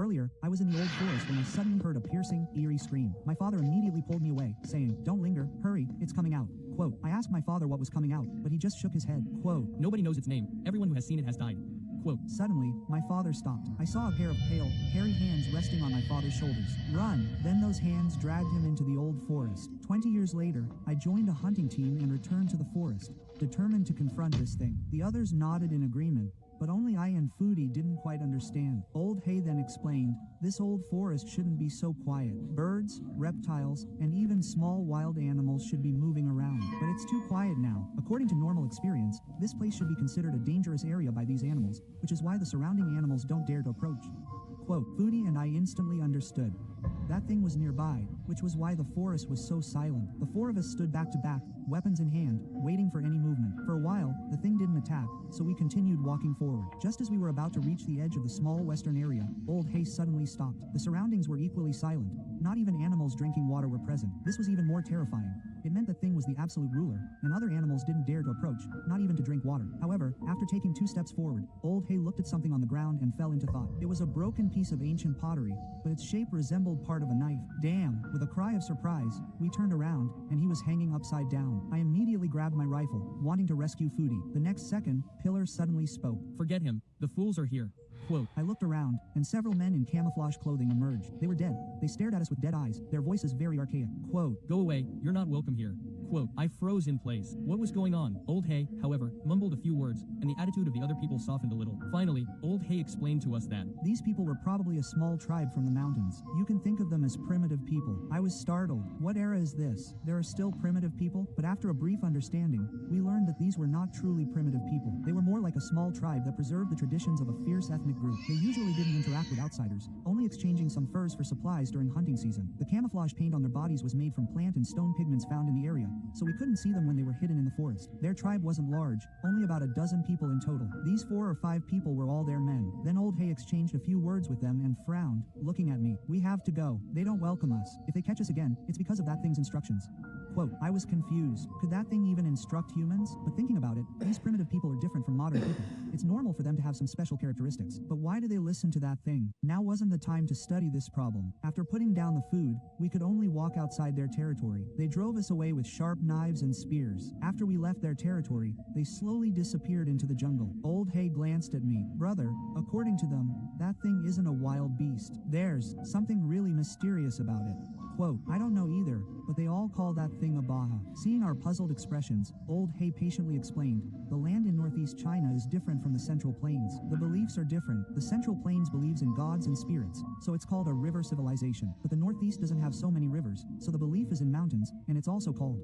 Earlier, I was in the old forest when I suddenly heard a piercing, eerie scream. My father immediately pulled me away, saying, "Don't linger, hurry, it's coming out." Quote, I asked my father what was coming out, but he just shook his head. Quote, "Nobody knows its name. Everyone who has seen it has died." Quote, suddenly, my father stopped. I saw a pair of pale, hairy hands resting on my father's shoulders. Run! Then those hands dragged him into the old forest. 20 years later, I joined a hunting team and returned to the forest, determined to confront this thing. The others nodded in agreement, but only I and Foodie didn't quite understand. Old Hay then explained, this old forest shouldn't be so quiet. Birds, reptiles, and even small wild animals should be moving around. But it's too quiet now. According to normal experience, this place should be considered a dangerous area by these animals, which is why the surrounding animals don't dare to approach. Quote, Foodie and I instantly understood. That thing was nearby, which was why the forest was so silent. The four of us stood back to back, weapons in hand, waiting for any movement. For a while, the thing didn't attack, so we continued walking forward. Just as we were about to reach the edge of the small western area, Old Hay suddenly stopped. The surroundings were equally silent. Not even animals drinking water were present. This was even more terrifying. It meant the thing was the absolute ruler, and other animals didn't dare to approach, not even to drink water. However, after taking 2 steps forward, Old Hay looked at something on the ground and fell into thought. It was a broken piece of ancient pottery, but its shape resembled part of a knife. Damn! With a cry of surprise, we turned around, and he was hanging upside down. I immediately grabbed my rifle, wanting to rescue Foodie. The next second, Pillar suddenly spoke. "Forget him. The fools are here." Quote, I looked around, and several men in camouflage clothing emerged. They were dead. They stared at us with dead eyes, their voices very archaic. Quote, "Go away. You're not welcome here." Quote, I froze in place. What was going on? Old Hay, however, mumbled a few words, and the attitude of the other people softened a little. Finally, Old Hay explained to us that these people were probably a small tribe from the mountains. You can think of them as primitive people. I was startled. What era is this? There are still primitive people? But after a brief understanding, we learned that these were not truly primitive people. They were more like a small tribe that preserved the traditions of a fierce ethnic group. They usually didn't interact with outsiders, only exchanging some furs for supplies during hunting season. The camouflage paint on their bodies was made from plant and stone pigments found in the area, so we couldn't see them when they were hidden in the forest. Their tribe wasn't large, only about a dozen people in total. These 4 or 5 people were all their men. Then Old Hay exchanged a few words with them and frowned, looking at me. We have to go. They don't welcome us. If they catch us again, it's because of that thing's instructions. Quote, I was confused. Could that thing even instruct humans? But thinking about it, these primitive people are different from modern people. It's normal for them to have some special characteristics. But why do they listen to that thing? Now wasn't the time to study this problem. After putting down the food, we could only walk outside their territory. They drove us away with sharp knives and spears. After we left their territory, they slowly disappeared into the jungle. Old Hay glanced at me. Brother, according to them, that thing isn't a wild beast. There's something really mysterious about it. Quote, I don't know either, but they all call that thing a Baha. Seeing our puzzled expressions, Old Hay patiently explained, the land in northeast China is different from the Central Plains. The beliefs are different. The Central Plains believes in gods and spirits, so it's called a river civilization. But the northeast doesn't have so many rivers, so the belief is in mountains, and it's also called.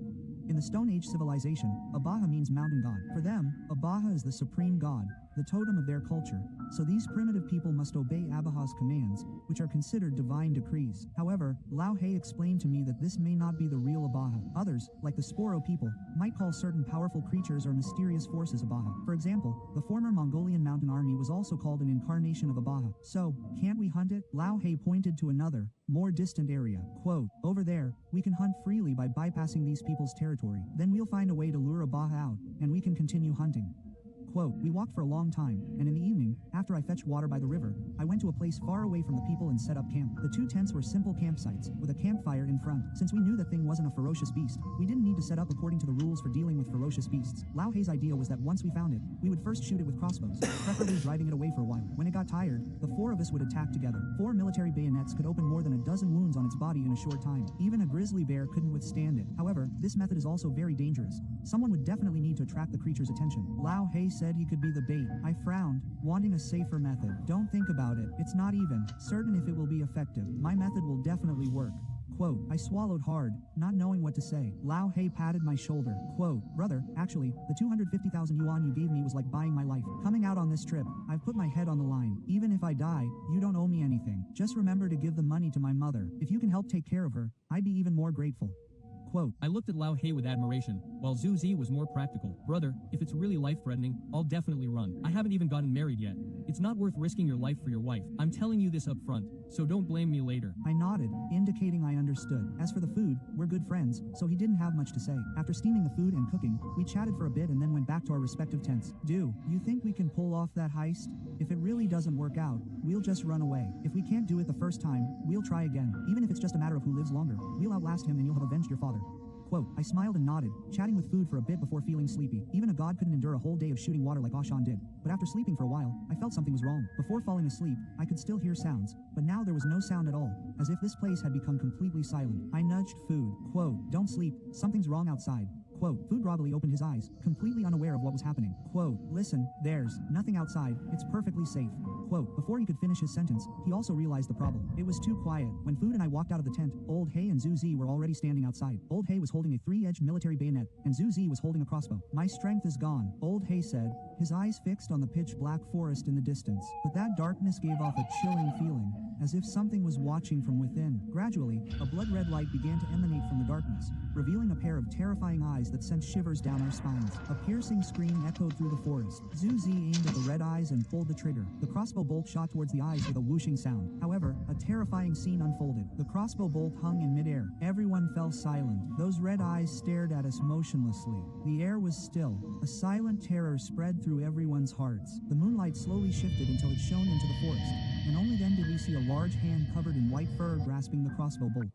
In the Stone Age civilization, Abaha means mountain god. For them, Abaha is the supreme god, the totem of their culture, so these primitive people must obey Abaha's commands, which are considered divine decrees. However, Lao He explained to me that this may not be the real Abaha. Others, like the Sporo people, might call certain powerful creatures or mysterious forces Abaha. For example, the former Mongolian mountain army was also called an incarnation of Abaha. So, can't we hunt it? Lao He pointed to another, more distant area. Quote, over there, we can hunt freely by bypassing these people's territory. Then we'll find a way to lure Abaha out, and we can continue hunting. Quote, we walked for a long time, and in the evening, after I fetched water by the river, I went to a place far away from the people and set up camp. The 2 tents were simple campsites, with a campfire in front. Since we knew the thing wasn't a ferocious beast, we didn't need to set up according to the rules for dealing with ferocious beasts. Lao Hei's idea was that once we found it, we would first shoot it with crossbows, preferably driving it away for a while. When it got tired, the 4 of us would attack together. 4 military bayonets could open more than a dozen wounds on its body in a short time. Even a grizzly bear couldn't withstand it. However, this method is also very dangerous. Someone would definitely need to attract the creature's attention. Lao Hei said he could be the bait. I frowned, wanting a safer method. Don't think about it. It's not even certain if it will be effective. My method will definitely work. Quote, I swallowed hard, not knowing what to say. Lao He patted my shoulder. Quote, brother, actually, the 250,000 yuan you gave me was like buying my life. Coming out on this trip, I've put my head on the line. Even if I die, you don't owe me anything. Just remember to give the money to my mother. If you can help take care of her, I'd be even more grateful. Quote, I looked at Lao Hei with admiration, while Zhu Zi was more practical. Brother, if it's really life-threatening, I'll definitely run. I haven't even gotten married yet. It's not worth risking your life for your wife. I'm telling you this up front, so don't blame me later. I nodded, indicating I understood. As for the food, we're good friends, so he didn't have much to say. After steaming the food and cooking, we chatted for a bit and then went back to our respective tents. Do you think we can pull off that heist? If it really doesn't work out, we'll just run away. If we can't do it the first time, we'll try again. Even if it's just a matter of who lives longer, we'll outlast him and you'll have avenged your father. Quote, I smiled and nodded, chatting with food for a bit before feeling sleepy. Even a god couldn't endure a whole day of shooting water like Ashan did. But after sleeping for a while, I felt something was wrong. Before falling asleep, I could still hear sounds, but now there was no sound at all, as if this place had become completely silent. I nudged food. Quote, don't sleep, something's wrong outside. Quote, food groggily opened his eyes, completely unaware of what was happening. Quote, listen, there's nothing outside, it's perfectly safe. Quote, before he could finish his sentence, he also realized the problem. It was too quiet. When Food and I walked out of the tent, Old Hei and Zhu Zi were already standing outside. Old Hei was holding a three-edged military bayonet, and Zhu Zi was holding a crossbow. My strength is gone, Old Hei said, his eyes fixed on the pitch-black forest in the distance. But that darkness gave off a chilling feeling, as if something was watching from within. Gradually, a blood-red light began to emanate from the darkness, revealing a pair of terrifying eyes that sent shivers down our spines. A piercing scream echoed through the forest. Zhu Zi aimed at the red eyes and pulled the trigger. The crossbow bolt shot towards the eyes with a whooshing sound. However, a terrifying scene unfolded. The crossbow bolt hung in midair. Everyone fell silent. Those red eyes stared at us motionlessly. The air was still. A silent terror spread through everyone's hearts. The moonlight slowly shifted until it shone into the forest, and only then did we see a large hand covered in white fur grasping the crossbow bolt.